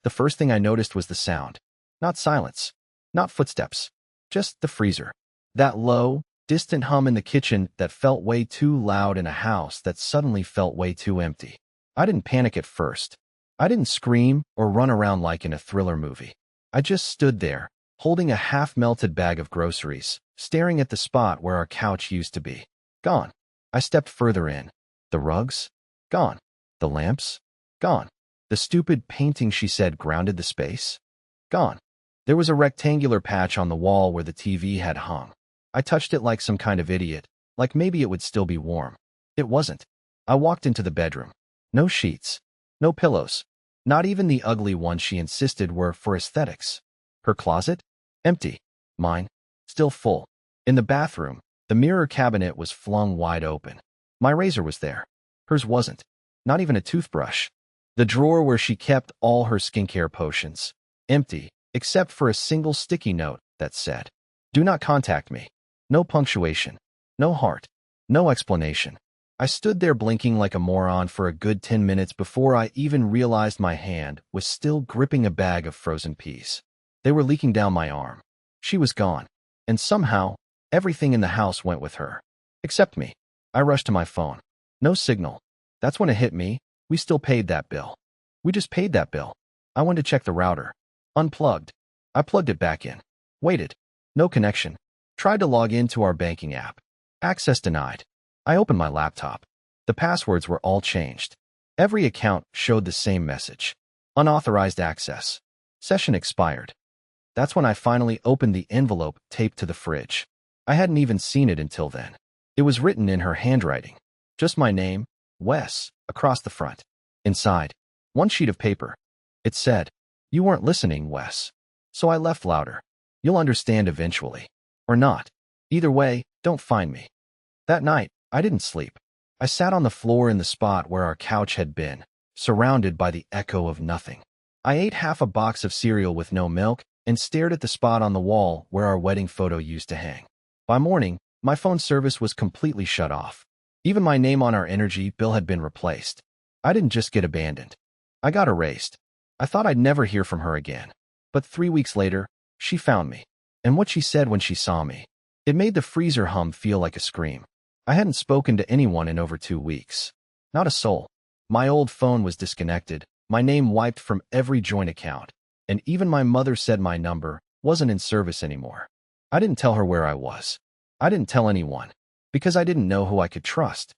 The first thing I noticed was the sound. Not silence. Not footsteps. Just the freezer. That low, distant hum in the kitchen that felt way too loud in a house that suddenly felt way too empty. I didn't panic at first. I didn't scream or run around like in a thriller movie. I just stood there, holding a half-melted bag of groceries, staring at the spot where our couch used to be. Gone. I stepped further in. The rugs? Gone. The lamps? Gone. The stupid painting she said grounded the space? Gone. There was a rectangular patch on the wall where the TV had hung. I touched it like some kind of idiot, like maybe it would still be warm. It wasn't. I walked into the bedroom. No sheets. No pillows. Not even the ugly ones she insisted were for aesthetics. Her closet? Empty. Mine? Still full. In the bathroom, the mirror cabinet was flung wide open. My razor was there. Hers wasn't. Not even a toothbrush. The drawer where she kept all her skincare potions. Empty, except for a single sticky note that said, "Do not contact me." No punctuation. No heart. No explanation. I stood there blinking like a moron for a good 10 minutes before I even realized my hand was still gripping a bag of frozen peas. They were leaking down my arm. She was gone. And somehow, everything in the house went with her. Except me. I rushed to my phone. No signal. That's when it hit me. We still paid that bill. We just paid that bill. I went to check the router. Unplugged. I plugged it back in. Waited. No connection. Tried to log into our banking app. Access denied. I opened my laptop. The passwords were all changed. Every account showed the same message. Unauthorized access. Session expired. That's when I finally opened the envelope taped to the fridge. I hadn't even seen it until then. It was written in her handwriting. Just my name, Wes, across the front. Inside, one sheet of paper. It said, "You weren't listening, Wes." So I left louder. You'll understand eventually. Or not. Either way, don't find me. That night, I didn't sleep. I sat on the floor in the spot where our couch had been, surrounded by the echo of nothing. I ate half a box of cereal with no milk and stared at the spot on the wall where our wedding photo used to hang. By morning, my phone service was completely shut off. Even my name on our energy bill had been replaced. I didn't just get abandoned. I got erased. I thought I'd never hear from her again. But 3 weeks later, she found me. And what she said when she saw me, it made the freezer hum feel like a scream. I hadn't spoken to anyone in over 2 weeks. Not a soul. My old phone was disconnected, my name wiped from every joint account, and even my mother said my number wasn't in service anymore. I didn't tell her where I was. I didn't tell anyone, because I didn't know who I could trust.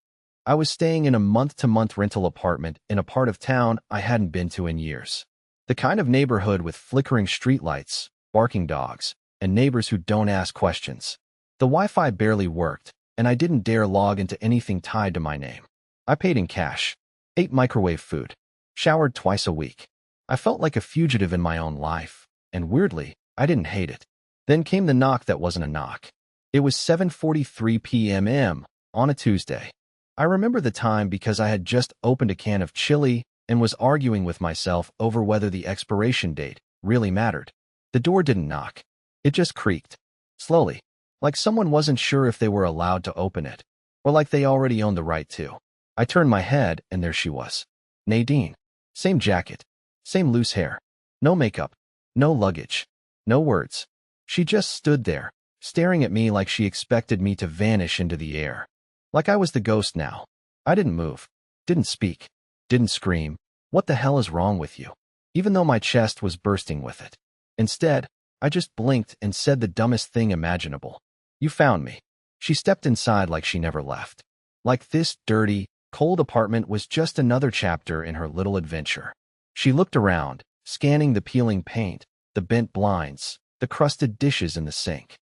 I was staying in a month-to-month rental apartment in a part of town I hadn't been to in years. The kind of neighborhood with flickering streetlights, barking dogs, and neighbors who don't ask questions. The Wi-Fi barely worked, and I didn't dare log into anything tied to my name. I paid in cash, ate microwave food, showered twice a week. I felt like a fugitive in my own life, and weirdly, I didn't hate it. Then came the knock that wasn't a knock. It was 7:43 p.m. on a Tuesday. I remember the time because I had just opened a can of chili and was arguing with myself over whether the expiration date really mattered. The door didn't knock. It just creaked. Slowly. Like someone wasn't sure if they were allowed to open it, or like they already owned the right to. I turned my head, and there she was. Nadine. Same jacket. Same loose hair. No makeup. No luggage. No words. She just stood there, staring at me like she expected me to vanish into the air. Like I was the ghost now. I didn't move. Didn't speak. Didn't scream. What the hell is wrong with you? Even though my chest was bursting with it. Instead, I just blinked and said the dumbest thing imaginable. You found me. She stepped inside like she never left. Like this dirty, cold apartment was just another chapter in her little adventure. She looked around, scanning the peeling paint, the bent blinds, the crusted dishes in the sink.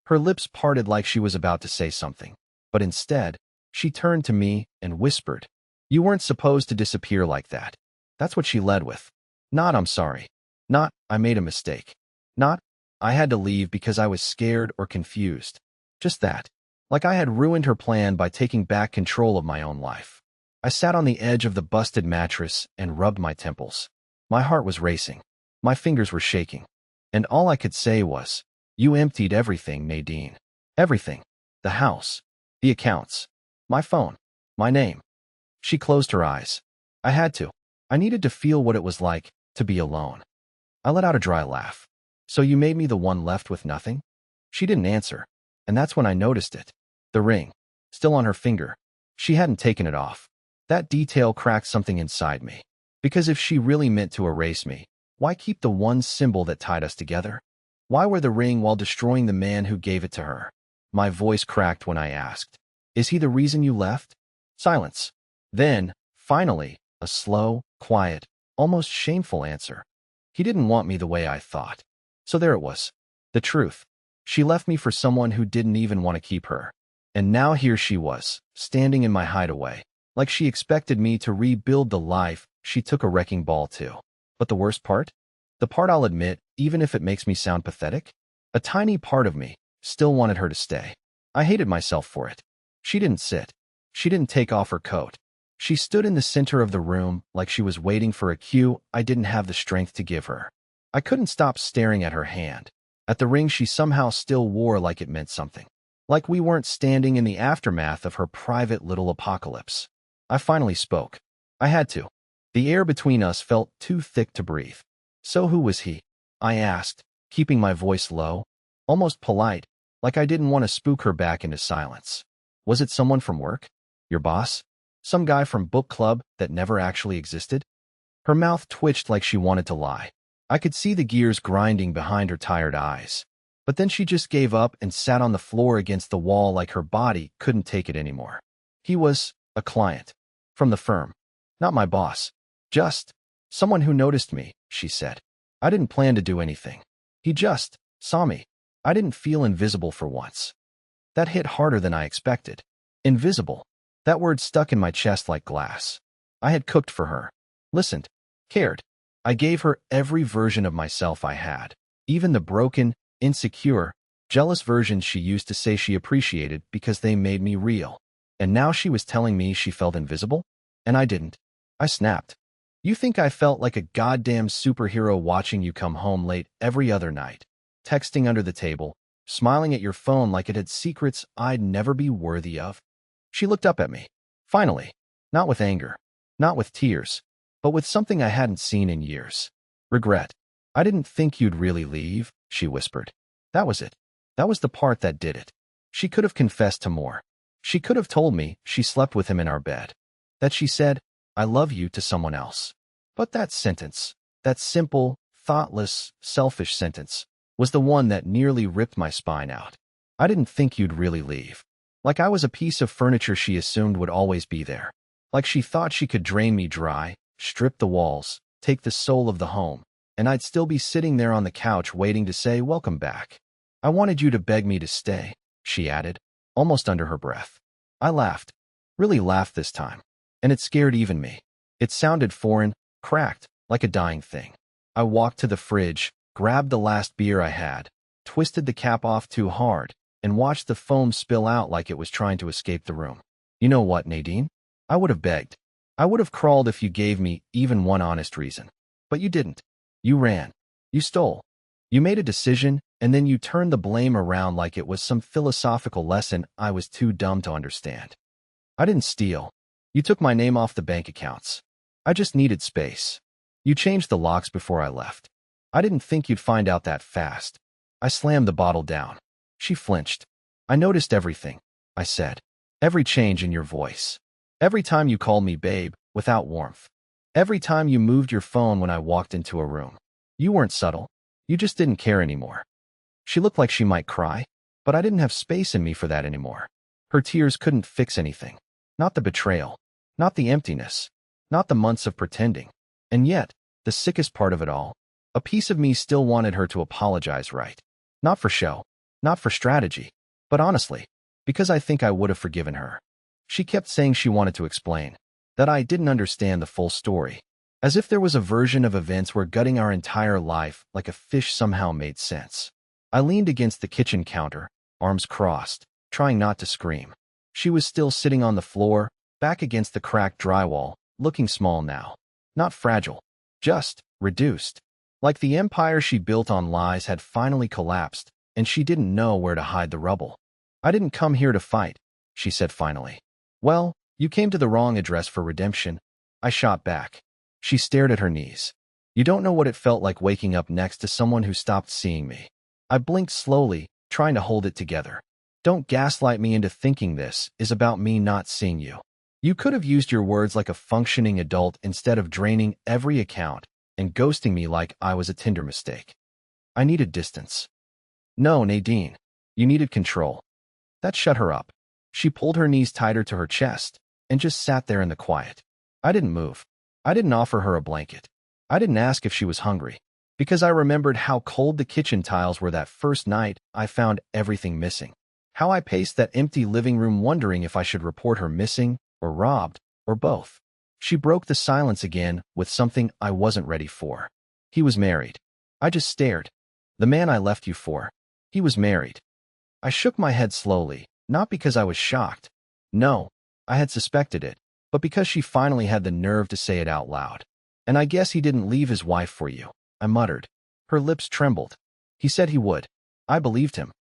Her lips parted like she was about to say something. But instead, she turned to me and whispered, "You weren't supposed to disappear like that." That's what she led with. Not, "I'm sorry." Not, "I made a mistake." Not, "I had to leave because I was scared or confused." Just that. Like I had ruined her plan by taking back control of my own life. I sat on the edge of the busted mattress and rubbed my temples. My heart was racing. My fingers were shaking. And all I could say was, "You emptied everything, Nadine. Everything. The house. The accounts. My phone. My name." She closed her eyes. I had to. I needed to feel what it was like to be alone. I let out a dry laugh. So you made me the one left with nothing? She didn't answer, and that's when I noticed it. The ring, still on her finger. She hadn't taken it off. That detail cracked something inside me. Because if she really meant to erase me, why keep the one symbol that tied us together? Why wear the ring while destroying the man who gave it to her? My voice cracked when I asked, "Is he the reason you left?" Silence. Then, finally, a slow, quiet, almost shameful answer. He didn't want me the way I thought. So there it was. The truth. She left me for someone who didn't even want to keep her. And now here she was, standing in my hideaway, like she expected me to rebuild the life she took a wrecking ball to. But the worst part? The part I'll admit, even if it makes me sound pathetic? A tiny part of me still wanted her to stay. I hated myself for it. She didn't sit. She didn't take off her coat. She stood in the center of the room like she was waiting for a cue I didn't have the strength to give her. I couldn't stop staring at her hand, at the ring she somehow still wore like it meant something. Like we weren't standing in the aftermath of her private little apocalypse. I finally spoke. I had to. The air between us felt too thick to breathe. So who was he? I asked, keeping my voice low, almost polite, like I didn't want to spook her back into silence. Was it someone from work? Your boss? Some guy from book club that never actually existed? Her mouth twitched like she wanted to lie. I could see the gears grinding behind her tired eyes. But then she just gave up and sat on the floor against the wall like her body couldn't take it anymore. He was a client. From the firm. Not my boss. Just someone who noticed me, she said. I didn't plan to do anything. He just saw me. I didn't feel invisible for once. That hit harder than I expected. Invisible. That word stuck in my chest like glass. I had cooked for her. Listened. Cared. I gave her every version of myself I had. Even the broken, insecure, jealous versions she used to say she appreciated because they made me real. And now she was telling me she felt invisible? And I didn't. I snapped. You think I felt like a goddamn superhero watching you come home late every other night, texting under the table, smiling at your phone like it had secrets I'd never be worthy of? She looked up at me. Finally. Not with anger. Not with tears. But with something I hadn't seen in years. Regret. I didn't think you'd really leave, she whispered. That was it. That was the part that did it. She could have confessed to more. She could have told me she slept with him in our bed. That she said, I love you to someone else. But that sentence, that simple, thoughtless, selfish sentence, was the one that nearly ripped my spine out. I didn't think you'd really leave. Like I was a piece of furniture she assumed would always be there. Like she thought she could drain me dry, strip the walls, take the soul of the home, and I'd still be sitting there on the couch waiting to say welcome back. I wanted you to beg me to stay, she added, almost under her breath. I laughed. Really laughed this time. And it scared even me. It sounded foreign, cracked, like a dying thing. I walked to the fridge, grabbed the last beer I had, twisted the cap off too hard, and watched the foam spill out like it was trying to escape the room. You know what, Nadine? I would have begged. I would have crawled if you gave me even one honest reason. But you didn't. You ran. You stole. You made a decision, and then you turned the blame around like it was some philosophical lesson I was too dumb to understand. I didn't steal. You took my name off the bank accounts. I just needed space. You changed the locks before I left. I didn't think you'd find out that fast. I slammed the bottle down. She flinched. I noticed everything, I said. Every change in your voice. Every time you called me babe, without warmth. Every time you moved your phone when I walked into a room. You weren't subtle. You just didn't care anymore. She looked like she might cry, but I didn't have space in me for that anymore. Her tears couldn't fix anything. Not the betrayal. Not the emptiness. Not the months of pretending. And yet, the sickest part of it all, a piece of me still wanted her to apologize right. Not for show. Not for strategy. But honestly, because I think I would have forgiven her. She kept saying she wanted to explain. That I didn't understand the full story. As if there was a version of events where gutting our entire life like a fish somehow made sense. I leaned against the kitchen counter, arms crossed, trying not to scream. She was still sitting on the floor, back against the cracked drywall, looking small now. Not fragile. Just reduced. Like the empire she built on lies had finally collapsed, and she didn't know where to hide the rubble. I didn't come here to fight, she said finally. Well, you came to the wrong address for redemption. I shot back. She stared at her knees. You don't know what it felt like waking up next to someone who stopped seeing me. I blinked slowly, trying to hold it together. Don't gaslight me into thinking this is about me not seeing you. You could have used your words like a functioning adult instead of draining every account and ghosting me like I was a Tinder mistake. I needed distance. No, Nadine. You needed control. That shut her up. She pulled her knees tighter to her chest and just sat there in the quiet. I didn't move. I didn't offer her a blanket. I didn't ask if she was hungry, because I remembered how cold the kitchen tiles were that first night I found everything missing. How I paced that empty living room wondering if I should report her missing or robbed or both. She broke the silence again with something I wasn't ready for. He was married. I just stared. The man I left you for. He was married. I shook my head slowly, not because I was shocked. No, I had suspected it, but because she finally had the nerve to say it out loud. And I guess he didn't leave his wife for you, I muttered. Her lips trembled. He said he would. I believed him.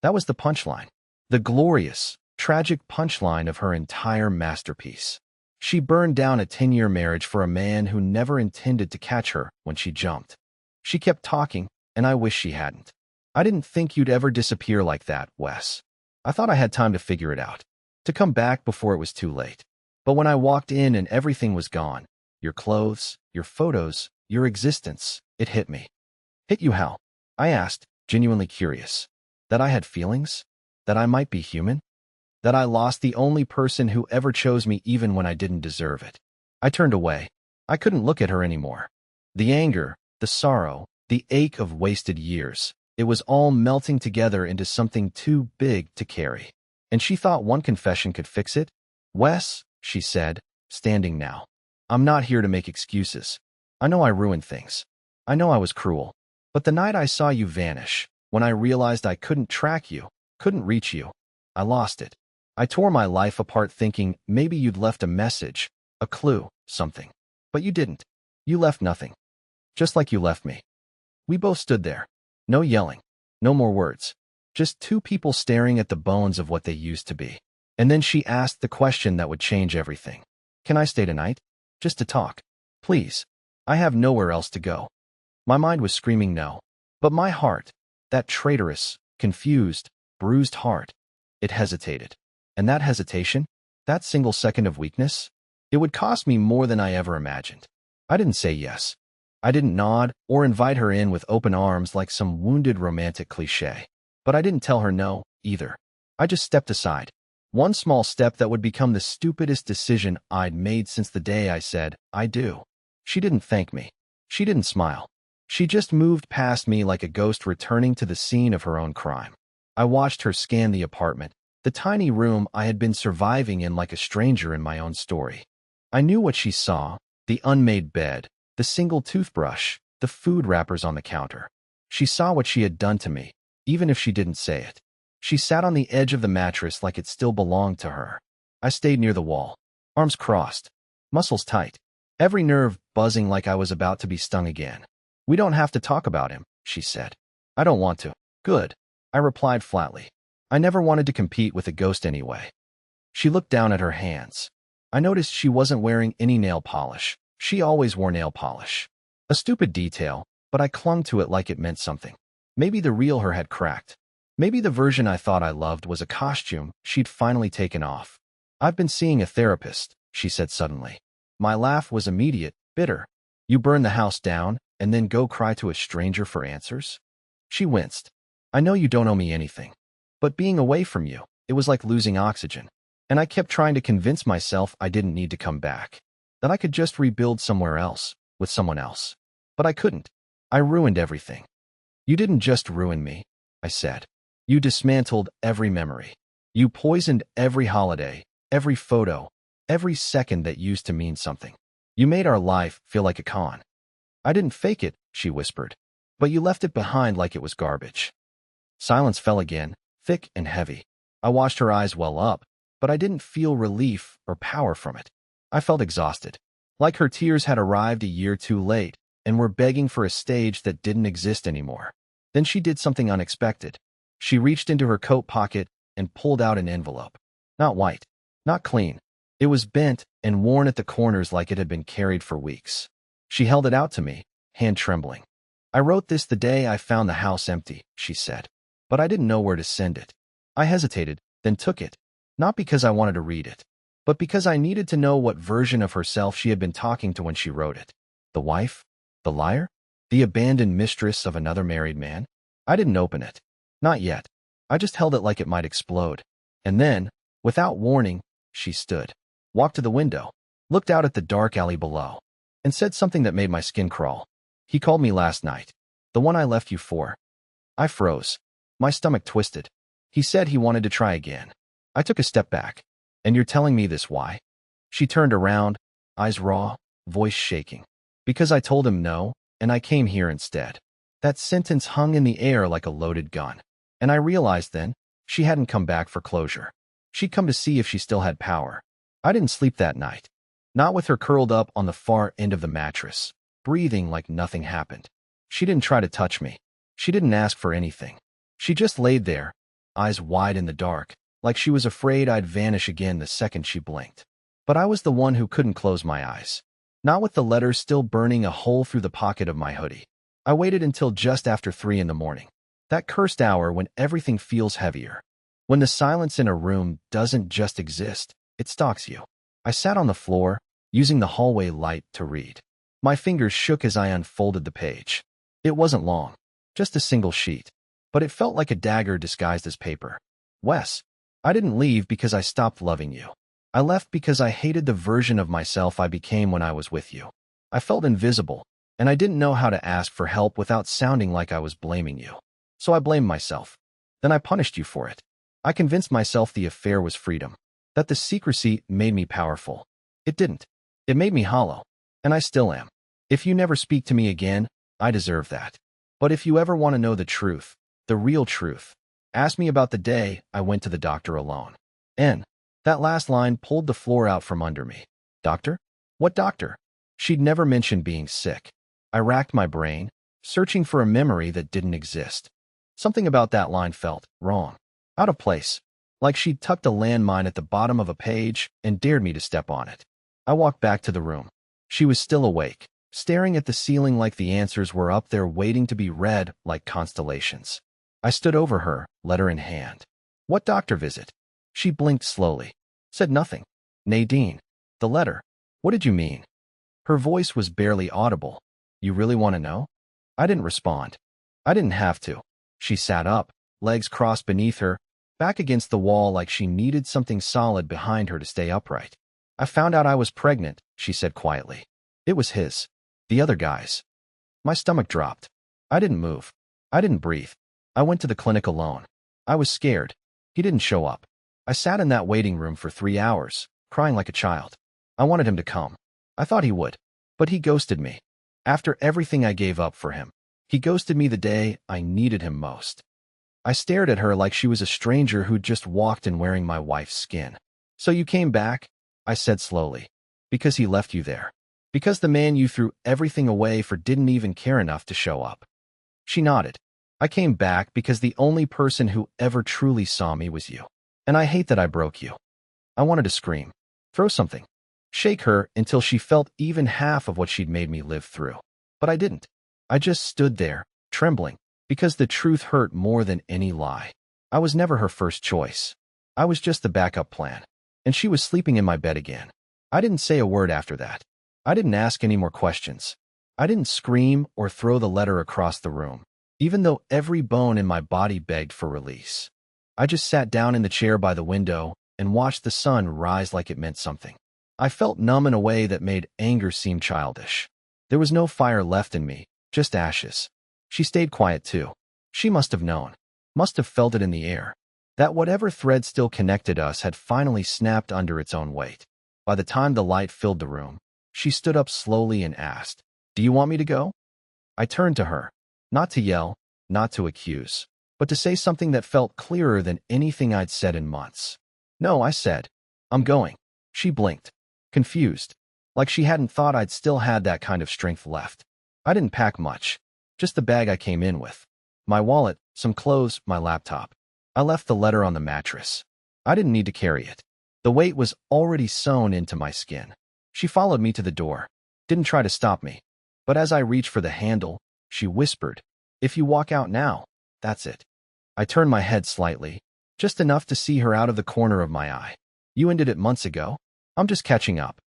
That was the punchline. The glorious, tragic punchline of her entire masterpiece. She burned down a 10-year marriage for a man who never intended to catch her when she jumped. She kept talking, and I wish she hadn't. I didn't think you'd ever disappear like that, Wes. I thought I had time to figure it out, to come back before it was too late. But when I walked in and everything was gone, your clothes, your photos, your existence, it hit me. Hit you how? I asked, genuinely curious. That I had feelings? That I might be human? That I lost the only person who ever chose me even when I didn't deserve it. I turned away. I couldn't look at her anymore. The anger, the sorrow, the ache of wasted years, it was all melting together into something too big to carry. And she thought one confession could fix it? Wes, she said, standing now. I'm not here to make excuses. I know I ruined things. I know I was cruel. But the night I saw you vanish, when I realized I couldn't track you, couldn't reach you, I lost it. I tore my life apart thinking maybe you'd left a message, a clue, something. But you didn't. You left nothing. Just like you left me. We both stood there. No yelling. No more words. Just two people staring at the bones of what they used to be. And then she asked the question that would change everything. Can I stay tonight? Just to talk. Please. I have nowhere else to go. My mind was screaming no. But my heart, that traitorous, confused, bruised heart, it hesitated. And that hesitation, that single second of weakness, it would cost me more than I ever imagined. I didn't say yes. I didn't nod or invite her in with open arms like some wounded romantic cliché. But I didn't tell her no, either. I just stepped aside. One small step that would become the stupidest decision I'd made since the day I said, I do. She didn't thank me. She didn't smile. She just moved past me like a ghost returning to the scene of her own crime. I watched her scan the apartment, the tiny room I had been surviving in like a stranger in my own story. I knew what she saw, the unmade bed, the single toothbrush, the food wrappers on the counter. She saw what she had done to me, even if she didn't say it. She sat on the edge of the mattress like it still belonged to her. I stayed near the wall, arms crossed, muscles tight, every nerve buzzing like I was about to be stung again. We don't have to talk about him, she said. I don't want to. Good. I replied flatly. I never wanted to compete with a ghost anyway. She looked down at her hands. I noticed she wasn't wearing any nail polish. She always wore nail polish. A stupid detail, but I clung to it like it meant something. Maybe the real her had cracked. Maybe the version I thought I loved was a costume she'd finally taken off. I've been seeing a therapist, she said suddenly. My laugh was immediate, bitter. You burn the house down and then go cry to a stranger for answers? She winced. I know you don't owe me anything. But being away from you, it was like losing oxygen. And I kept trying to convince myself I didn't need to come back. That I could just rebuild somewhere else, with someone else. But I couldn't. I ruined everything. You didn't just ruin me, I said. You dismantled every memory. You poisoned every holiday, every photo, every second that used to mean something. You made our life feel like a con. I didn't fake it, she whispered. But you left it behind like it was garbage. Silence fell again, thick and heavy. I watched her eyes well up, but I didn't feel relief or power from it. I felt exhausted, like her tears had arrived a year too late and were begging for a stage that didn't exist anymore. Then she did something unexpected. She reached into her coat pocket and pulled out an envelope. Not white, not clean. It was bent and worn at the corners like it had been carried for weeks. She held it out to me, hand trembling. I wrote this the day I found the house empty, she said. But I didn't know where to send it. I hesitated, then took it. Not because I wanted to read it, but because I needed to know what version of herself she had been talking to when she wrote it. The wife? The liar? The abandoned mistress of another married man? I didn't open it. Not yet. I just held it like it might explode. And then, without warning, she stood, walked to the window, looked out at the dark alley below, and said something that made my skin crawl. He called me last night. The one I left you for. I froze. My stomach twisted. He said he wanted to try again. I took a step back. And you're telling me this why? She turned around, eyes raw, voice shaking. Because I told him no, and I came here instead. That sentence hung in the air like a loaded gun. And I realized then, she hadn't come back for closure. She'd come to see if she still had power. I didn't sleep that night. Not with her curled up on the far end of the mattress, breathing like nothing happened. She didn't try to touch me. She didn't ask for anything. She just laid there, eyes wide in the dark, like she was afraid I'd vanish again the second she blinked. But I was the one who couldn't close my eyes. Not with the letter still burning a hole through the pocket of my hoodie. I waited until just after 3 in the morning. That cursed hour when everything feels heavier. When the silence in a room doesn't just exist, it stalks you. I sat on the floor, using the hallway light to read. My fingers shook as I unfolded the page. It wasn't long, just a single sheet. But it felt like a dagger disguised as paper. Wes, I didn't leave because I stopped loving you. I left because I hated the version of myself I became when I was with you. I felt invisible, and I didn't know how to ask for help without sounding like I was blaming you. So I blamed myself. Then I punished you for it. I convinced myself the affair was freedom, that the secrecy made me powerful. It didn't. It made me hollow, and I still am. If you never speak to me again, I deserve that. But if you ever want to know the truth, the real truth, ask me about the day I went to the doctor alone. And that last line pulled the floor out from under me. Doctor? What doctor? She'd never mentioned being sick. I racked my brain, searching for a memory that didn't exist. Something about that line felt wrong, out of place, like she'd tucked a landmine at the bottom of a page and dared me to step on it. I walked back to the room. She was still awake, staring at the ceiling like the answers were up there waiting to be read like constellations. I stood over her, letter in hand. What doctor visit? She blinked slowly, said nothing. Nadine, the letter. What did you mean? Her voice was barely audible. You really want to know? I didn't respond. I didn't have to. She sat up, legs crossed beneath her, back against the wall like she needed something solid behind her to stay upright. I found out I was pregnant, she said quietly. It was his. The other guy's. My stomach dropped. I didn't move. I didn't breathe. I went to the clinic alone. I was scared. He didn't show up. I sat in that waiting room for 3 hours, crying like a child. I wanted him to come. I thought he would. But he ghosted me. After everything I gave up for him, he ghosted me the day I needed him most. I stared at her like she was a stranger who'd just walked in wearing my wife's skin. So you came back? I said slowly. Because he left you there. Because the man you threw everything away for didn't even care enough to show up. She nodded. I came back because the only person who ever truly saw me was you. And I hate that I broke you. I wanted to scream. Throw something. Shake her until she felt even half of what she'd made me live through. But I didn't. I just stood there, trembling, because the truth hurt more than any lie. I was never her first choice. I was just the backup plan. And she was sleeping in my bed again. I didn't say a word after that. I didn't ask any more questions. I didn't scream or throw the letter across the room, even though every bone in my body begged for release. I just sat down in the chair by the window and watched the sun rise like it meant something. I felt numb in a way that made anger seem childish. There was no fire left in me, just ashes. She stayed quiet too. She must have known, must have felt it in the air, that whatever thread still connected us had finally snapped under its own weight. By the time the light filled the room, she stood up slowly and asked, "Do you want me to go?" I turned to her, not to yell, not to accuse, but to say something that felt clearer than anything I'd said in months. "No," I said. "I'm going." She blinked, confused, like she hadn't thought I'd still had that kind of strength left. I didn't pack much, just the bag I came in with. My wallet, some clothes, my laptop. I left the letter on the mattress. I didn't need to carry it. The weight was already sewn into my skin. She followed me to the door. Didn't try to stop me. But as I reached for the handle, she whispered, "If you walk out now, that's it." I turned my head slightly, just enough to see her out of the corner of my eye. "You ended it months ago? I'm just catching up."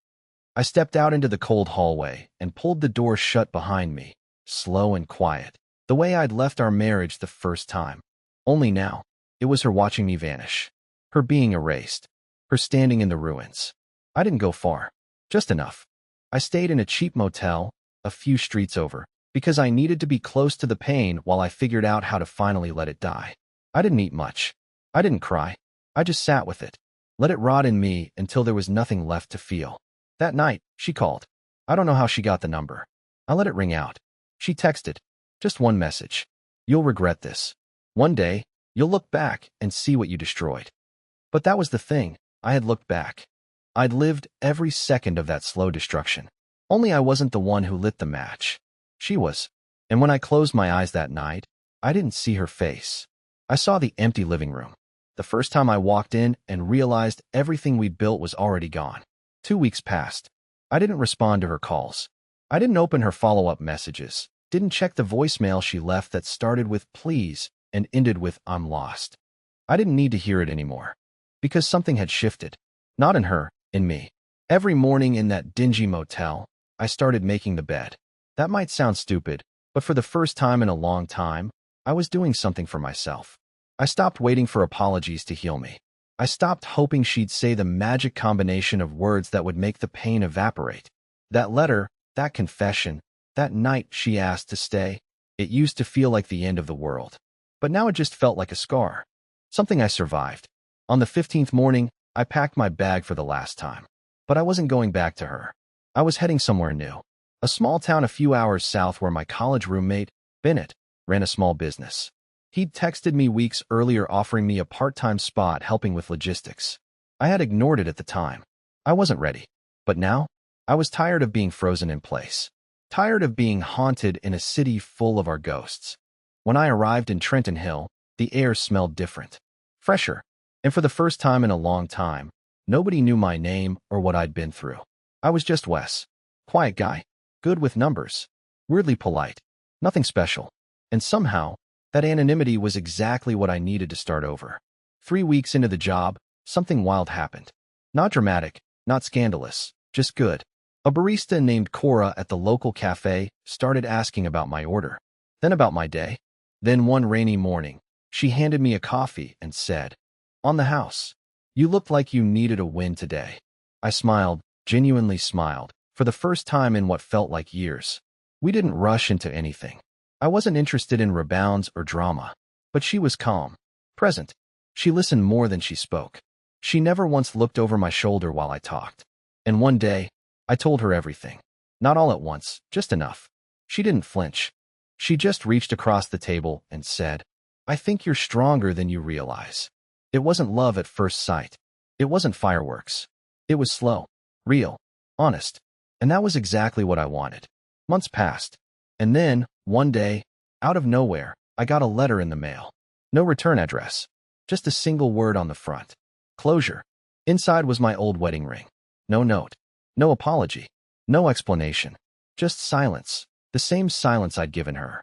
I stepped out into the cold hallway and pulled the door shut behind me, slow and quiet, the way I'd left our marriage the first time. Only now, it was her watching me vanish, her being erased, her standing in the ruins. I didn't go far, just enough. I stayed in a cheap motel, a few streets over, because I needed to be close to the pain while I figured out how to finally let it die. I didn't eat much. I didn't cry. I just sat with it, let it rot in me until there was nothing left to feel. That night, she called. I don't know how she got the number. I let it ring out. She texted. Just one message. "You'll regret this. One day, you'll look back and see what you destroyed." But that was the thing. I had looked back. I'd lived every second of that slow destruction. Only I wasn't the one who lit the match. She was. And when I closed my eyes that night, I didn't see her face. I saw the empty living room. The first time I walked in and realized everything we'd built was already gone. 2 weeks passed. I didn't respond to her calls. I didn't open her follow-up messages, didn't check the voicemail she left that started with "please" and ended with "I'm lost." I didn't need to hear it anymore. Because something had shifted. Not in her, in me. Every morning in that dingy motel, I started making the bed. That might sound stupid, but for the first time in a long time, I was doing something for myself. I stopped waiting for apologies to heal me. I stopped hoping she'd say the magic combination of words that would make the pain evaporate. That letter, that confession, that night she asked to stay, it used to feel like the end of the world. But now it just felt like a scar. Something I survived. On the 15th morning, I packed my bag for the last time. But I wasn't going back to her. I was heading somewhere new. A small town a few hours south where my college roommate, Bennett, ran a small business. He'd texted me weeks earlier offering me a part-time spot helping with logistics. I had ignored it at the time. I wasn't ready. But now, I was tired of being frozen in place. Tired of being haunted in a city full of our ghosts. When I arrived in Trenton Hill, the air smelled different. Fresher. And for the first time in a long time, nobody knew my name or what I'd been through. I was just Wes. Quiet guy. Good with numbers. Weirdly polite. Nothing special. And somehow, that anonymity was exactly what I needed to start over. 3 weeks into the job, something wild happened. Not dramatic, not scandalous, just good. A barista named Cora at the local cafe started asking about my order, then about my day. Then one rainy morning, she handed me a coffee and said, "On the house. You looked like you needed a win today." I smiled, genuinely smiled, for the first time in what felt like years. We didn't rush into anything. I wasn't interested in rebounds or drama, but she was calm, present. She listened more than she spoke. She never once looked over my shoulder while I talked. And one day, I told her everything. Not all at once, just enough. She didn't flinch. She just reached across the table and said, "I think you're stronger than you realize." It wasn't love at first sight. It wasn't fireworks. It was slow, real, honest. And that was exactly what I wanted. Months passed. And then, one day, out of nowhere, I got a letter in the mail. No return address. Just a single word on the front. Closure. Inside was my old wedding ring. No note. No apology. No explanation. Just silence. The same silence I'd given her.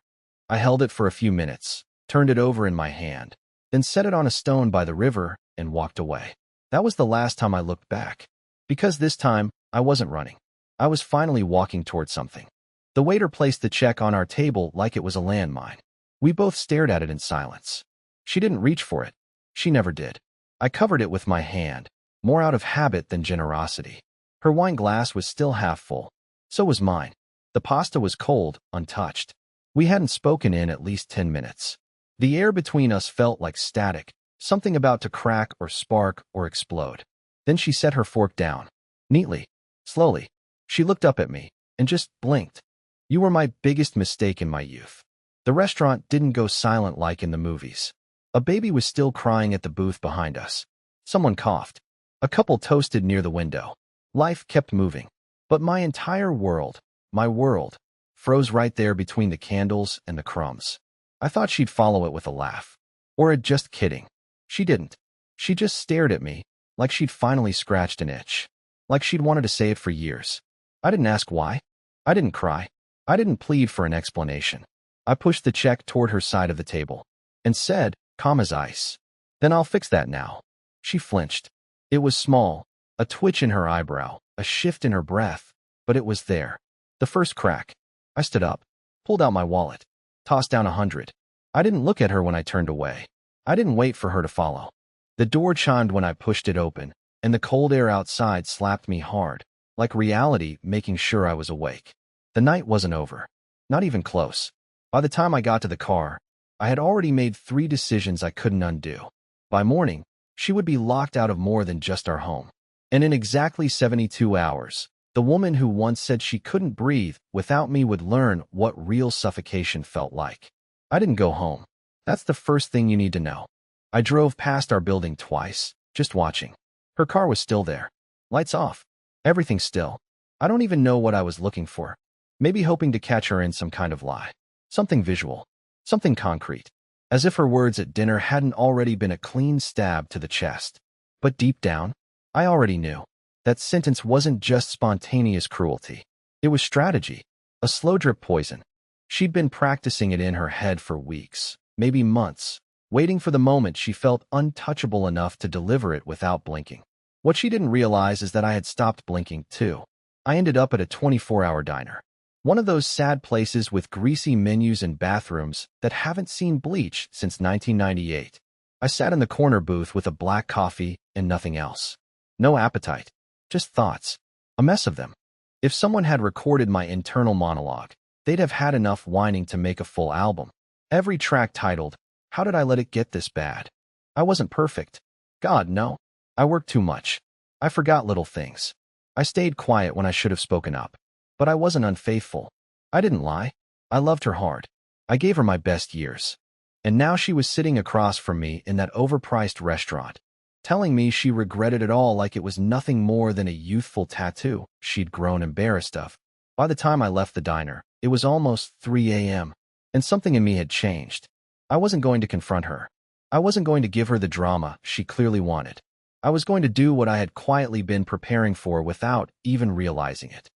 I held it for a few minutes, turned it over in my hand, then set it on a stone by the river and walked away. That was the last time I looked back. Because this time, I wasn't running. I was finally walking toward something. The waiter placed the check on our table like it was a landmine. We both stared at it in silence. She didn't reach for it. She never did. I covered it with my hand, more out of habit than generosity. Her wine glass was still half full. So was mine. The pasta was cold, untouched. We hadn't spoken in at least 10 minutes. The air between us felt like static, something about to crack or spark or explode. Then she set her fork down. Neatly. Slowly. She looked up at me and just blinked. "You were my biggest mistake in my youth." The restaurant didn't go silent like in the movies. A baby was still crying at the booth behind us. Someone coughed. A couple toasted near the window. Life kept moving. But my entire world, my world, froze right there between the candles and the crumbs. I thought she'd follow it with a laugh. Or a just kidding. She didn't. She just stared at me, like she'd finally scratched an itch. Like she'd wanted to say it for years. I didn't ask why. I didn't cry. I didn't plead for an explanation. I pushed the check toward her side of the table and said, calm as ice, "Then I'll fix that now." She flinched. It was small, a twitch in her eyebrow, a shift in her breath, but it was there. The first crack. I stood up, pulled out my wallet, tossed down 100. I didn't look at her when I turned away. I didn't wait for her to follow. The door chimed when I pushed it open, and the cold air outside slapped me hard, like reality making sure I was awake. The night wasn't over. Not even close. By the time I got to the car, I had already made 3 decisions I couldn't undo. By morning, she would be locked out of more than just our home. And in exactly 72 hours, the woman who once said she couldn't breathe without me would learn what real suffocation felt like. I didn't go home. That's the first thing you need to know. I drove past our building twice, just watching. Her car was still there. Lights off. Everything still. I don't even know what I was looking for. Maybe hoping to catch her in some kind of lie. Something visual. Something concrete. As if her words at dinner hadn't already been a clean stab to the chest. But deep down, I already knew. That sentence wasn't just spontaneous cruelty. It was strategy. A slow drip poison. She'd been practicing it in her head for weeks, maybe months, waiting for the moment she felt untouchable enough to deliver it without blinking. What she didn't realize is that I had stopped blinking, too. I ended up at a 24-hour diner. One of those sad places with greasy menus and bathrooms that haven't seen bleach since 1998. I sat in the corner booth with a black coffee and nothing else. No appetite. Just thoughts. A mess of them. If someone had recorded my internal monologue, they'd have had enough whining to make a full album. Every track titled, "How Did I Let It Get This Bad?" I wasn't perfect. God, no. I worked too much. I forgot little things. I stayed quiet when I should have spoken up. But I wasn't unfaithful. I didn't lie. I loved her hard. I gave her my best years. And now she was sitting across from me in that overpriced restaurant, telling me she regretted it all like it was nothing more than a youthful tattoo she'd grown embarrassed of. By the time I left the diner, it was almost 3 a.m., and something in me had changed. I wasn't going to confront her. I wasn't going to give her the drama she clearly wanted. I was going to do what I had quietly been preparing for without even realizing it.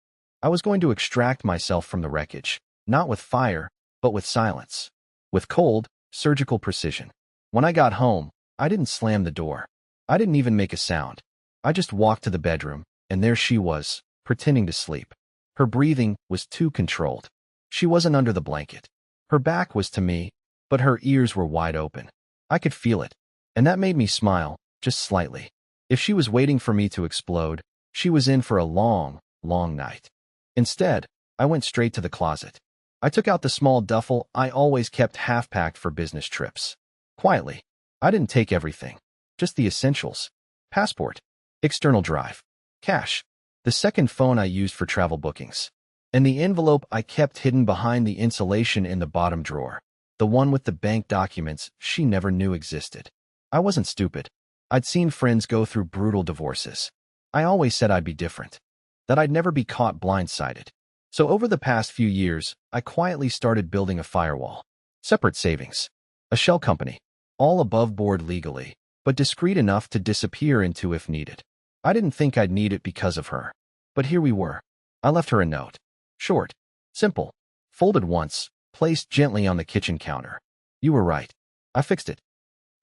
I was going to extract myself from the wreckage, not with fire, but with silence. With cold, surgical precision. When I got home, I didn't slam the door. I didn't even make a sound. I just walked to the bedroom, and there she was, pretending to sleep. Her breathing was too controlled. She wasn't under the blanket. Her back was to me, but her ears were wide open. I could feel it, and that made me smile, just slightly. If she was waiting for me to explode, she was in for a long, long night. Instead, I went straight to the closet. I took out the small duffel I always kept half-packed for business trips. Quietly. I didn't take everything. Just the essentials. Passport. External drive. Cash. The second phone I used for travel bookings. And the envelope I kept hidden behind the insulation in the bottom drawer. The one with the bank documents she never knew existed. I wasn't stupid. I'd seen friends go through brutal divorces. I always said I'd be different. That I'd never be caught blindsided. So over the past few years, I quietly started building a firewall. Separate savings. A shell company. All above board legally, but discreet enough to disappear into if needed. I didn't think I'd need it because of her. But here we were. I left her a note. Short. Simple. Folded once, placed gently on the kitchen counter. You were right. I fixed it.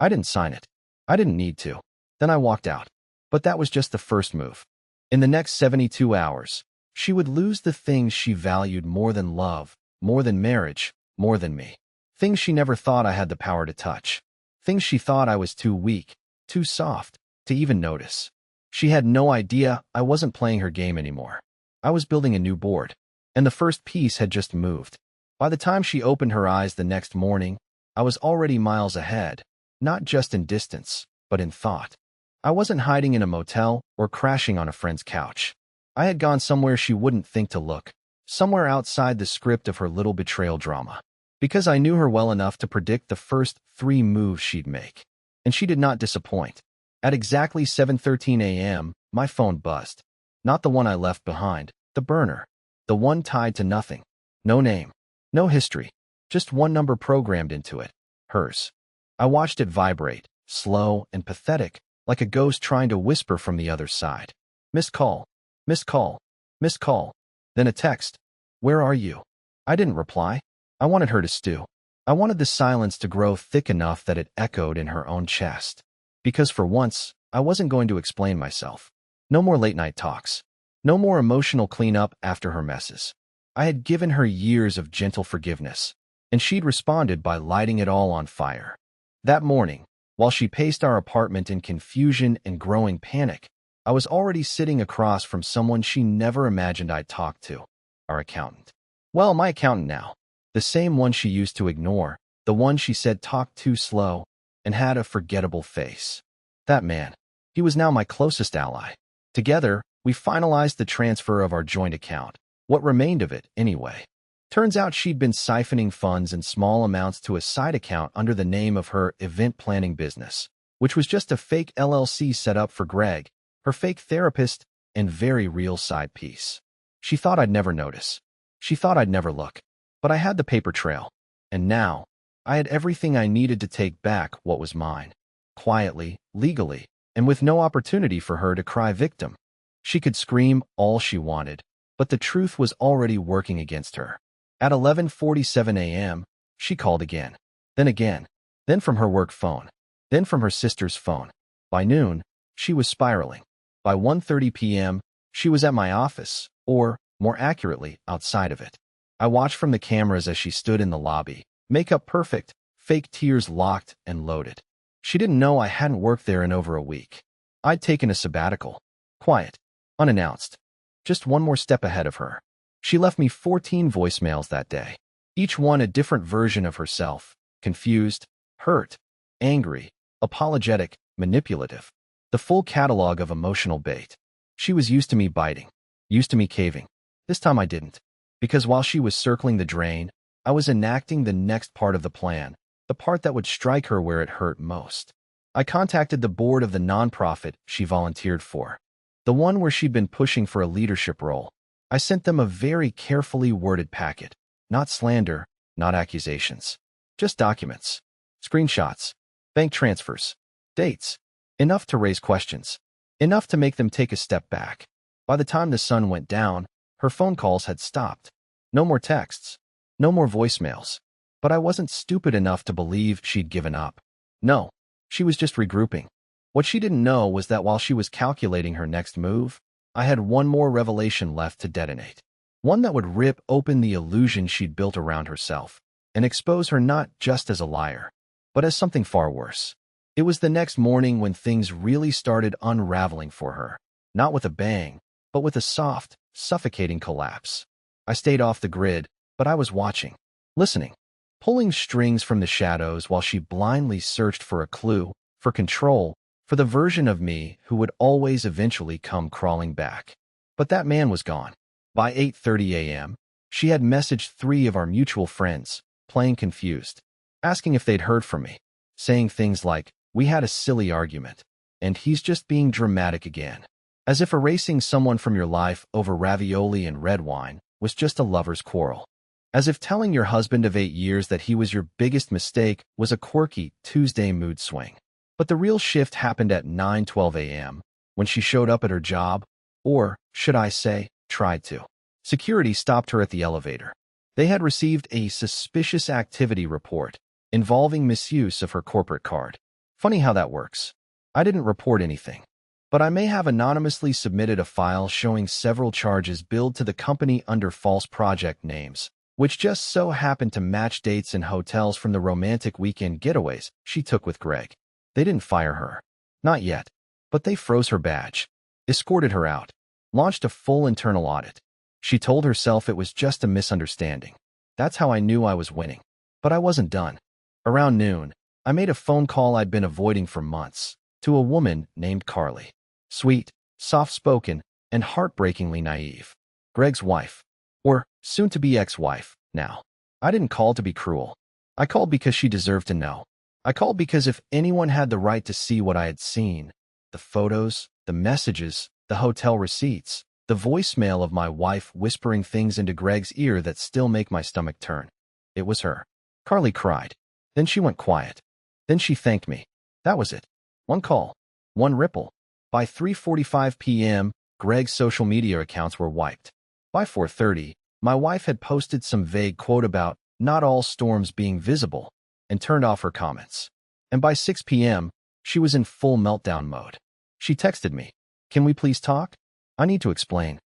I didn't sign it. I didn't need to. Then I walked out. But that was just the first move. In the next 72 hours, she would lose the things she valued more than love, more than marriage, more than me. Things she never thought I had the power to touch. Things she thought I was too weak, too soft, to even notice. She had no idea I wasn't playing her game anymore. I was building a new board, and the first piece had just moved. By the time she opened her eyes the next morning, I was already miles ahead, not just in distance, but in thought. I wasn't hiding in a motel or crashing on a friend's couch. I had gone somewhere she wouldn't think to look, somewhere outside the script of her little betrayal drama. Because I knew her well enough to predict the first 3 moves she'd make. And she did not disappoint. At exactly 7:13 a.m., my phone buzzed. Not the one I left behind, the burner. The one tied to nothing. No name. No history. Just one number programmed into it. Hers. I watched it vibrate, slow and pathetic, like a ghost trying to whisper from the other side. Missed call. Missed call. Missed call. Then a text. Where are you? I didn't reply. I wanted her to stew. I wanted the silence to grow thick enough that it echoed in her own chest. Because for once, I wasn't going to explain myself. No more late-night talks. No more emotional cleanup after her messes. I had given her years of gentle forgiveness, and she'd responded by lighting it all on fire. That morning, while she paced our apartment in confusion and growing panic, I was already sitting across from someone she never imagined I'd talk to, our accountant. Well, my accountant now. The same one she used to ignore, the one she said talked too slow and had a forgettable face. That man, he was now my closest ally. Together, we finalized the transfer of our joint account, what remained of it, anyway. Turns out she'd been siphoning funds in small amounts to a side account under the name of her event planning business, which was just a fake LLC set up for Greg, her fake therapist, and very real side piece. She thought I'd never notice. She thought I'd never look. But I had the paper trail, and now I had everything I needed to take back what was mine, quietly, legally, and with no opportunity for her to cry victim. She could scream all she wanted, but the truth was already working against her. At 11:47 a.m., she called again, then from her work phone, then from her sister's phone. By noon, she was spiraling. By 1:30 p.m., she was at my office, or, more accurately, outside of it. I watched from the cameras as she stood in the lobby, makeup perfect, fake tears locked and loaded. She didn't know I hadn't worked there in over a week. I'd taken a sabbatical. Quiet. Unannounced. Just one more step ahead of her. She left me 14 voicemails that day. Each one a different version of herself. Confused, hurt, angry, apologetic, manipulative. The full catalog of emotional bait. She was used to me biting. Used to me caving. This time I didn't. Because while she was circling the drain, I was enacting the next part of the plan, the part that would strike her where it hurt most. I contacted the board of the nonprofit she volunteered for, the one where she'd been pushing for a leadership role. I sent them a very carefully worded packet, not slander, not accusations, just documents, screenshots, bank transfers, dates, enough to raise questions, enough to make them take a step back. By the time the sun went down, her phone calls had stopped. No more texts. No more voicemails. But I wasn't stupid enough to believe she'd given up. No, she was just regrouping. What she didn't know was that while she was calculating her next move, I had one more revelation left to detonate. One that would rip open the illusion she'd built around herself and expose her not just as a liar, but as something far worse. It was the next morning when things really started unraveling for her. Not with a bang, but with a soft, suffocating collapse. I stayed off the grid, but I was watching, listening, pulling strings from the shadows while she blindly searched for a clue, for control, for the version of me who would always eventually come crawling back. But that man was gone. By 8:30 a.m., she had messaged 3 of our mutual friends, playing confused, asking if they'd heard from me, saying things like, "We had a silly argument, and he's just being dramatic again." As if erasing someone from your life over ravioli and red wine was just a lover's quarrel. As if telling your husband of 8 years that he was your biggest mistake was a quirky Tuesday mood swing. But the real shift happened at 9:12 a.m. when she showed up at her job, or, should I say, tried to. Security stopped her at the elevator. They had received a suspicious activity report involving misuse of her corporate card. Funny how that works. I didn't report anything, but I may have anonymously submitted a file showing several charges billed to the company under false project names, which just so happened to match dates and hotels from the romantic weekend getaways she took with Greg. They didn't fire her. Not yet. But they froze her badge, escorted her out, launched a full internal audit. She told herself it was just a misunderstanding. That's how I knew I was winning. But I wasn't done. Around noon, I made a phone call I'd been avoiding for months, to a woman named Carly. Sweet, soft-spoken, and heartbreakingly naive. Greg's wife. Or soon-to-be ex-wife, now. I didn't call to be cruel. I called because she deserved to know. I called because if anyone had the right to see what I had seen, the photos, the messages, the hotel receipts, the voicemail of my wife whispering things into Greg's ear that still make my stomach turn, it was her. Carly cried. Then she went quiet. Then she thanked me. That was it. One call. One ripple. By 3:45 p.m., Greg's social media accounts were wiped. By 4:30, My wife had posted some vague quote about not all storms being visible and turned off her comments. And by 6 p.m., she was in full meltdown mode. She texted me, "Can we please talk? I need to explain."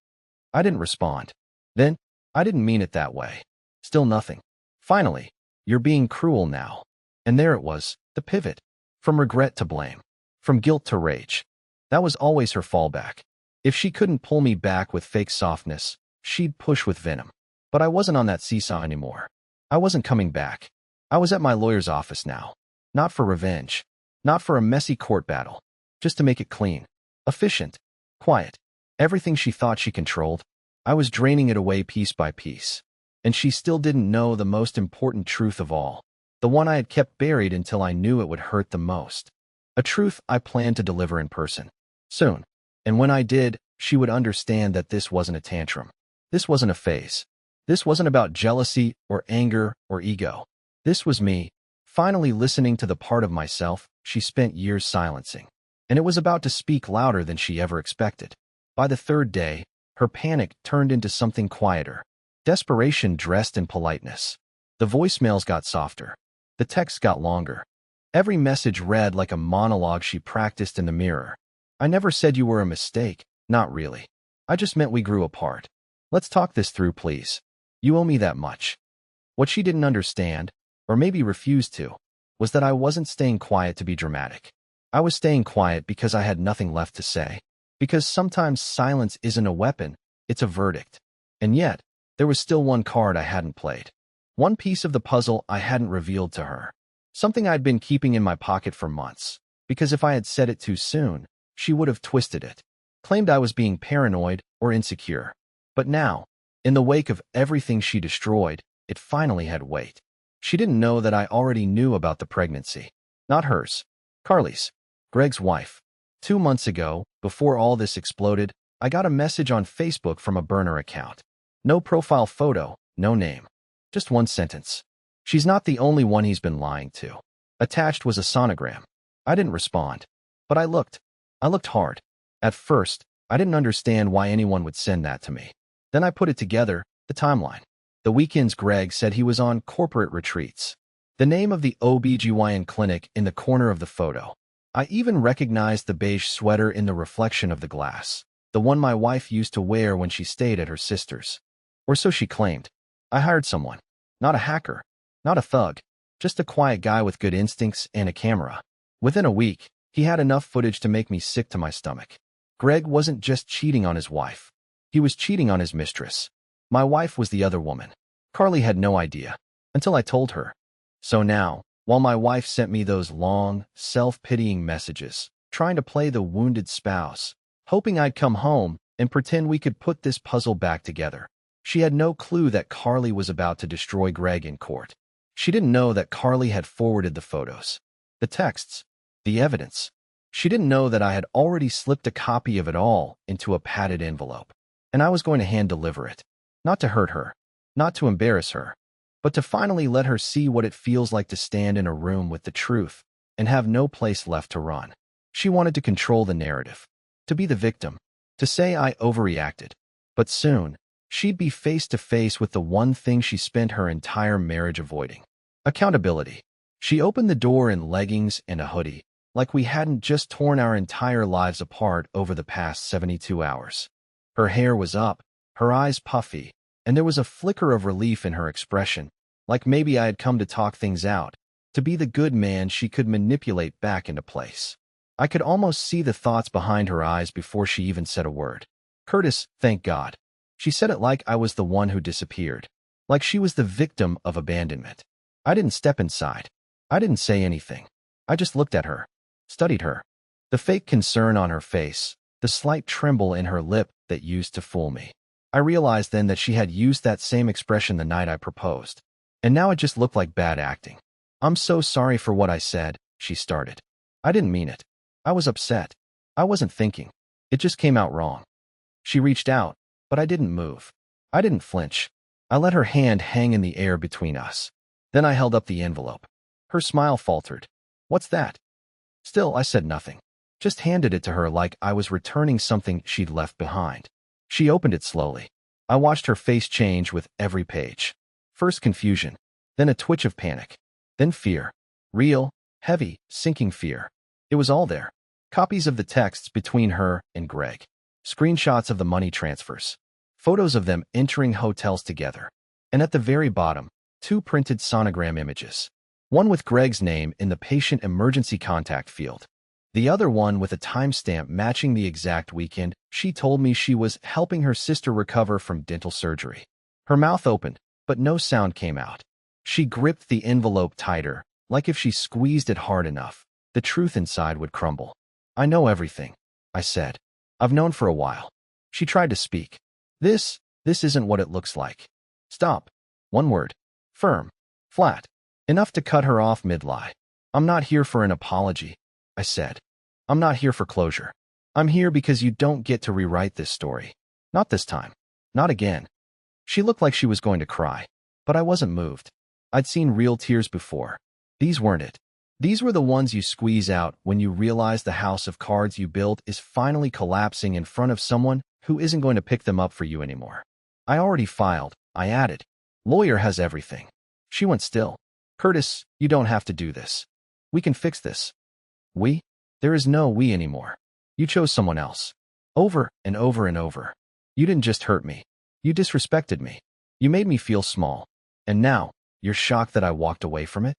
I didn't respond. Then, "I didn't mean it that way." Still nothing. Finally, "You're being cruel now." And there it was, the pivot. From regret to blame. From guilt to rage. That was always her fallback. If she couldn't pull me back with fake softness, she'd push with venom. But I wasn't on that seesaw anymore. I wasn't coming back. I was at my lawyer's office now. Not for revenge. Not for a messy court battle. Just to make it clean. Efficient. Quiet. Everything she thought she controlled, I was draining it away piece by piece. And she still didn't know the most important truth of all. The one I had kept buried until I knew it would hurt the most. A truth I planned to deliver in person. Soon. And when I did, she would understand that this wasn't a tantrum. This wasn't a phase. This wasn't about jealousy or anger or ego. This was me, finally listening to the part of myself she spent years silencing. And it was about to speak louder than she ever expected. By the third day, her panic turned into something quieter. Desperation dressed in politeness. The voicemails got softer. The texts got longer. Every message read like a monologue she practiced in the mirror. "I never said you were a mistake. Not really. I just meant we grew apart. Let's talk this through, please. You owe me that much." What she didn't understand, or maybe refused to, was that I wasn't staying quiet to be dramatic. I was staying quiet because I had nothing left to say. Because sometimes silence isn't a weapon, it's a verdict. And yet, there was still one card I hadn't played. One piece of the puzzle I hadn't revealed to her. Something I'd been keeping in my pocket for months. Because if I had said it too soon, she would have twisted it. Claimed I was being paranoid or insecure. But now, in the wake of everything she destroyed, it finally had weight. She didn't know that I already knew about the pregnancy. Not hers. Carly's. Greg's wife. 2 months ago, before all this exploded, I got a message on Facebook from a burner account. No profile photo, no name. Just one sentence. "She's not the only one he's been lying to." Attached was a sonogram. I didn't respond. But I looked. I looked hard. At first, I didn't understand why anyone would send that to me. Then I put it together, the timeline. The weekends Greg said he was on corporate retreats. The name of the OBGYN clinic in the corner of the photo. I even recognized the beige sweater in the reflection of the glass. The one my wife used to wear when she stayed at her sister's. Or so she claimed. I hired someone. Not a hacker. Not a thug. Just a quiet guy with good instincts and a camera. Within a week, he had enough footage to make me sick to my stomach. Greg wasn't just cheating on his wife. He was cheating on his mistress. My wife was the other woman. Carly had no idea. Until I told her. So now, while my wife sent me those long, self-pitying messages, trying to play the wounded spouse, hoping I'd come home and pretend we could put this puzzle back together, she had no clue that Carly was about to destroy Greg in court. She didn't know that Carly had forwarded the photos, the texts, the evidence. She didn't know that I had already slipped a copy of it all into a padded envelope. And I was going to hand-deliver it. Not to hurt her, not to embarrass her, but to finally let her see what it feels like to stand in a room with the truth and have no place left to run. She wanted to control the narrative, to be the victim, to say I overreacted. But soon, she'd be face to face with the one thing she spent her entire marriage avoiding. Accountability. She opened the door in leggings and a hoodie, like we hadn't just torn our entire lives apart over the past 72 hours. Her hair was up, her eyes puffy, and there was a flicker of relief in her expression, like maybe I had come to talk things out, to be the good man she could manipulate back into place. I could almost see the thoughts behind her eyes before she even said a word. "Curtis, thank God." She said it like I was the one who disappeared, like she was the victim of abandonment. I didn't step inside. I didn't say anything. I just looked at her, studied her. The fake concern on her face, the slight tremble in her lip that used to fool me. I realized then that she had used that same expression the night I proposed. And now it just looked like bad acting. "I'm so sorry for what I said," she started. "I didn't mean it. I was upset. I wasn't thinking. It just came out wrong." She reached out, but I didn't move. I didn't flinch. I let her hand hang in the air between us. Then I held up the envelope. Her smile faltered. "What's that?" Still, I said nothing. Just handed it to her like I was returning something she'd left behind. She opened it slowly. I watched her face change with every page. First confusion, then a twitch of panic, then fear. Real, heavy, sinking fear. It was all there. Copies of the texts between her and Greg. Screenshots of the money transfers. Photos of them entering hotels together. And at the very bottom, 2 printed sonogram images. One with Greg's name in the patient emergency contact field. The other one with a timestamp matching the exact weekend she told me she was helping her sister recover from dental surgery. Her mouth opened, but no sound came out. She gripped the envelope tighter, like if she squeezed it hard enough, the truth inside would crumble. I know everything, I said. I've known for a while. She tried to speak. This isn't what it looks like. Stop. One word. Firm. Flat. Enough to cut her off mid-lie. I'm not here for an apology, I said. I'm not here for closure. I'm here because you don't get to rewrite this story. Not this time. Not again. She looked like she was going to cry, but I wasn't moved. I'd seen real tears before. These weren't it. These were the ones you squeeze out when you realize the house of cards you built is finally collapsing in front of someone who isn't going to pick them up for you anymore. I already filed, I added. Lawyer has everything. She went still. Curtis, you don't have to do this. We can fix this. We? There is no we anymore. You chose someone else. Over and over and over. You didn't just hurt me. You disrespected me. You made me feel small. And now, you're shocked that I walked away from it?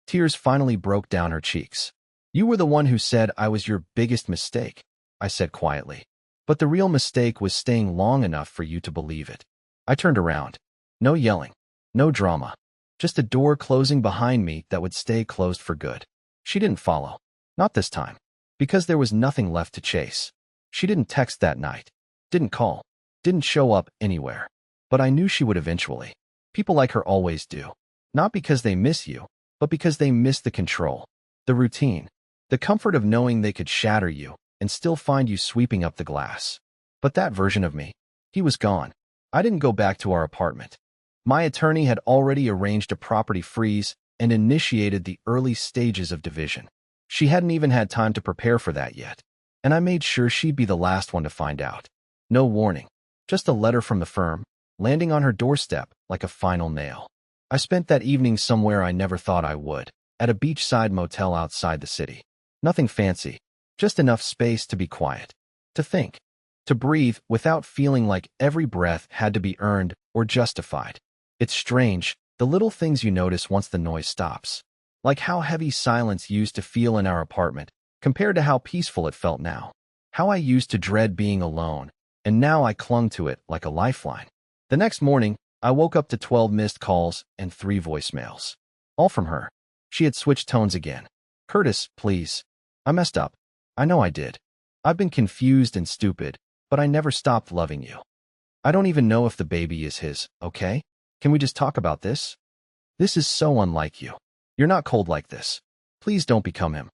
Tears finally broke down her cheeks. You were the one who said I was your biggest mistake, I said quietly. But the real mistake was staying long enough for you to believe it. I turned around. No yelling. No drama. Just a door closing behind me that would stay closed for good. She didn't follow. Not this time. Because there was nothing left to chase. She didn't text that night. Didn't call. Didn't show up anywhere. But I knew she would eventually. People like her always do. Not because they miss you, but because they miss the control. The routine. The comfort of knowing they could shatter you and still find you sweeping up the glass. But that version of me, he was gone. I didn't go back to our apartment. My attorney had already arranged a property freeze and initiated the early stages of division. She hadn't even had time to prepare for that yet. And I made sure she'd be the last one to find out. No warning. Just a letter from the firm, landing on her doorstep like a final nail. I spent that evening somewhere I never thought I would, at a beachside motel outside the city. Nothing fancy, just enough space to be quiet, to think, to breathe without feeling like every breath had to be earned or justified. It's strange, the little things you notice once the noise stops. Like how heavy silence used to feel in our apartment, compared to how peaceful it felt now. How I used to dread being alone, and now I clung to it like a lifeline. The next morning, I woke up to 12 missed calls and 3 voicemails. All from her. She had switched tones again. Curtis, please. I messed up. I know I did. I've been confused and stupid, but I never stopped loving you. I don't even know if the baby is his, okay? Can we just talk about this? This is so unlike you. You're not cold like this. Please don't become him.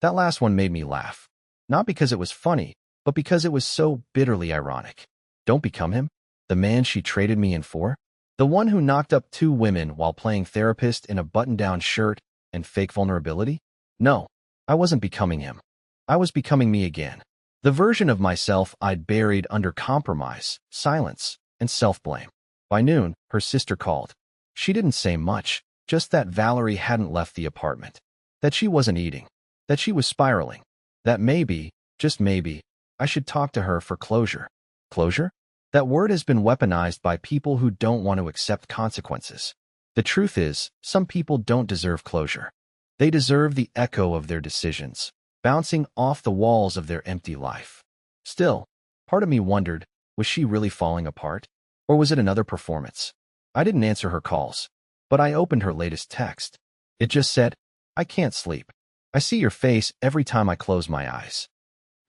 That last one made me laugh. Not because it was funny, but because it was so bitterly ironic. Don't become him? The man she traded me in for? The one who knocked up 2 women while playing therapist in a button-down shirt and fake vulnerability? No, I wasn't becoming him. I was becoming me again. The version of myself I'd buried under compromise, silence, and self-blame. By noon, her sister called. She didn't say much, just that Valerie hadn't left the apartment. That she wasn't eating. That she was spiraling. That maybe, just maybe, I should talk to her for closure. Closure? That word has been weaponized by people who don't want to accept consequences. The truth is, some people don't deserve closure. They deserve the echo of their decisions, bouncing off the walls of their empty life. Still, part of me wondered, was she really falling apart? Or was it another performance? I didn't answer her calls, but I opened her latest text. It just said, I can't sleep. I see your face every time I close my eyes.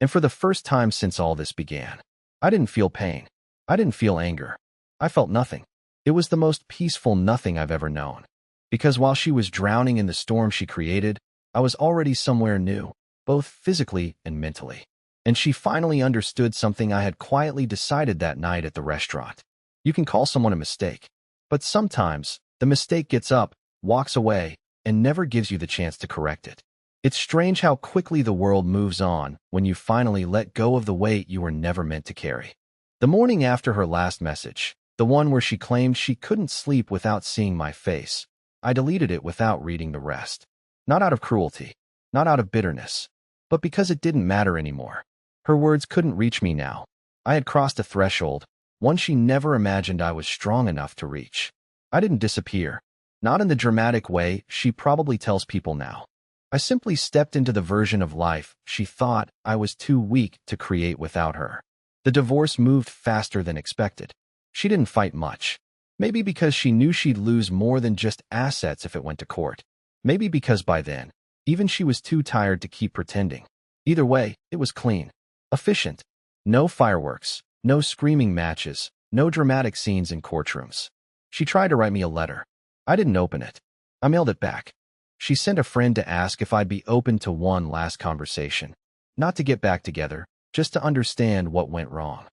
And for the first time since all this began, I didn't feel pain. I didn't feel anger. I felt nothing. It was the most peaceful nothing I've ever known. Because while she was drowning in the storm she created, I was already somewhere new, both physically and mentally. And she finally understood something I had quietly decided that night at the restaurant. You can call someone a mistake, but sometimes the mistake gets up, walks away, and never gives you the chance to correct it. It's strange how quickly the world moves on when you finally let go of the weight you were never meant to carry. The morning after her last message, the one where she claimed she couldn't sleep without seeing my face, I deleted it without reading the rest. Not out of cruelty, not out of bitterness, but because it didn't matter anymore. Her words couldn't reach me now. I had crossed a threshold, one she never imagined I was strong enough to reach. I didn't disappear, not in the dramatic way she probably tells people now. I simply stepped into the version of life she thought I was too weak to create without her. The divorce moved faster than expected. She didn't fight much. Maybe because she knew she'd lose more than just assets if it went to court. Maybe because by then, even she was too tired to keep pretending. Either way, it was clean. Efficient. No fireworks, no screaming matches, no dramatic scenes in courtrooms. She tried to write me a letter. I didn't open it. I mailed it back. She sent a friend to ask if I'd be open to one last conversation. Not to get back together, just to understand what went wrong.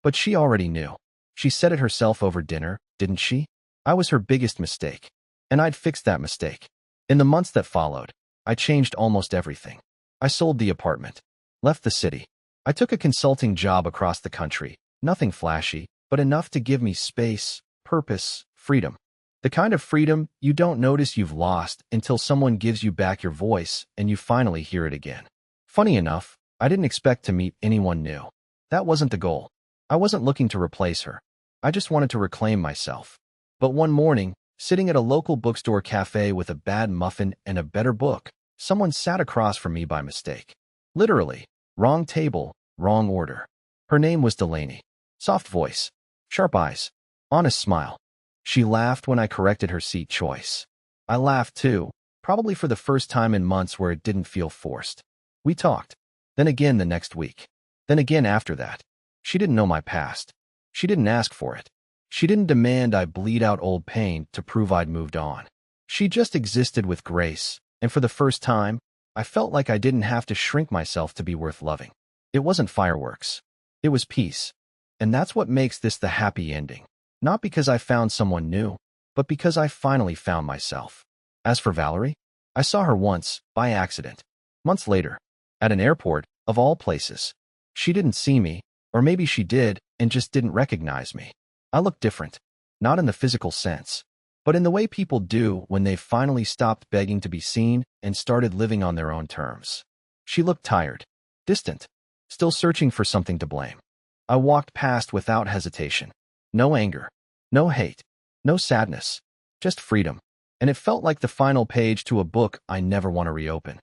But she already knew. She said it herself over dinner, didn't she? I was her biggest mistake. And I'd fixed that mistake. In the months that followed, I changed almost everything. I sold the apartment. Left the city. I took a consulting job across the country. Nothing flashy, but enough to give me space, purpose, freedom. The kind of freedom you don't notice you've lost until someone gives you back your voice and you finally hear it again. Funny enough, I didn't expect to meet anyone new. That wasn't the goal. I wasn't looking to replace her. I just wanted to reclaim myself. But one morning, sitting at a local bookstore cafe with a bad muffin and a better book, someone sat across from me by mistake. Literally, wrong table, wrong order. Her name was Delaney. Soft voice, sharp eyes, honest smile. She laughed when I corrected her seat choice. I laughed too, probably for the first time in months where it didn't feel forced. We talked. Then again the next week. Then again after that. She didn't know my past. She didn't ask for it. She didn't demand I bleed out old pain to prove I'd moved on. She just existed with grace, and for the first time, I felt like I didn't have to shrink myself to be worth loving. It wasn't fireworks. It was peace. And that's what makes this the happy ending. Not because I found someone new, but because I finally found myself. As for Valerie, I saw her once, by accident. Months later, at an airport, of all places. She didn't see me, or maybe she did and just didn't recognize me. I looked different, not in the physical sense, but in the way people do when they've finally stopped begging to be seen and started living on their own terms. She looked tired, distant, still searching for something to blame. I walked past without hesitation. No anger, no hate, no sadness, just freedom. And it felt like the final page to a book I never want to reopen.